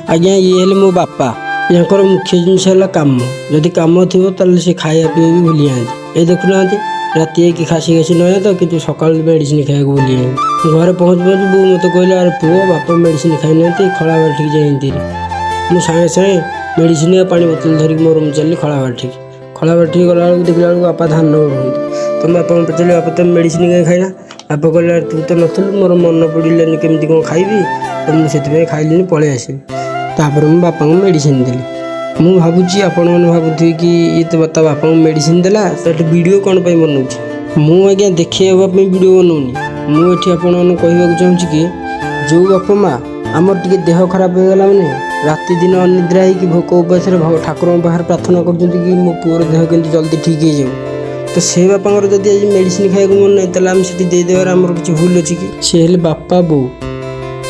आज्ञा ये हेले मो बापा यहाँ मुख्य जिनस कम जदि कम थो सी खाया पीवा भी भूली जाती। ये देखुना राति कि खासी खासी ना तो कि सका मेडिसिन खाया भूली जाती। घर पहुँच पहुँच बो मत कहले अरे पुओ बापा मेडिसिन खाई ना खला बाटिक जाती। मुझे सागे सागे मेडिसिन पानी बोतल धरिक मो रूम चलि खला बाटिक गला देखला बापा धान उड़ते। तो बापा पचारे बापा तुम मेडिसिन कहीं खाइना। बापा कहले तू तो नथिलु मोर मन पड़ानी केमती कौन खाइबी तो मुझे खाइली पलि आसली। तापर मुझे बापा को मेडिसिन देली। मुझे भावुची आपण मैंने भावुथे कि ये तो बता बापा को मेडिसिन देला तो वीडियो कौन पर बनाऊँ। मुझे आज्ञा देखापी वीडियो बनाऊनी। मुझे आपण कहवाक चाहूँगी कि जो बापा माँ आमर टे देह खराब हो गला मैंने राति दिन अनिद्रा हो भोक उपास ठाकुर पाखे प्रार्थना कर मो पुअर देह के जल्दी ठीक हो जाए। तो से बापा जब आज मेडिसिन खाया मन ना तो से देदेवार आमर किसी भूल अच्छी कि सी हेल्ले बापा बो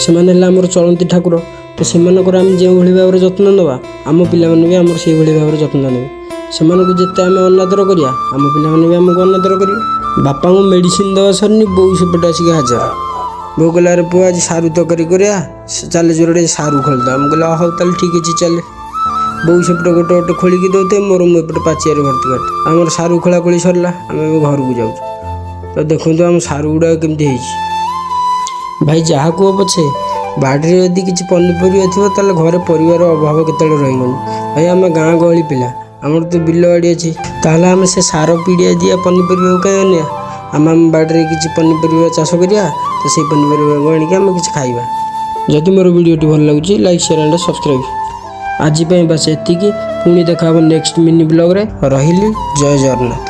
से आमर चलती ठाकुर। तो से आम जो भाव में जत्न नवा आम पिला भी आम से भाव में जत्न ने से जिते आम अनादर करिया आम पिला भी आमको अनादर कर। बापा को मेडिसिन दवा सरनी बो सेपटे आसिक हाजर। बो कहला अरे पुआ आज सारू तरकारी करा चल जोर सारू खोलदा। मुझे कहला हाँ ताल ठीक अच्छे चल। बो सेपटे गोटे गोटे खोलिकी दौते मोर मुझे पाचियार भर्ती काटे आमर सारू खोला खोली सरला आम घर को जाऊँ। तो देखो आम सारू गुड़ा केमती भाई जहाँ कह पछे बाड़ी यदि किसी पनीपरिया थी ताल घरे परिवार अभाव केत रही भाई आम गाँ गहली पिला आमर तो बिल बाड़ी अच्छी ताल आम से सार पीड़िया दिया पनीपरिया कहीं अनिया आम आम बाड़ी किसी पनीपरिया चाष करिया तो से पनीपरिया आणिक आम कि खाइबा। जदि मोर वीडियोटी भल लगुच लाइक शेयर एंड सब्सक्राइब। आज बस एतिकी पुणी देखा नेक्स्ट मिनी ब्लॉग रे रहिली। जय जगन्नाथ।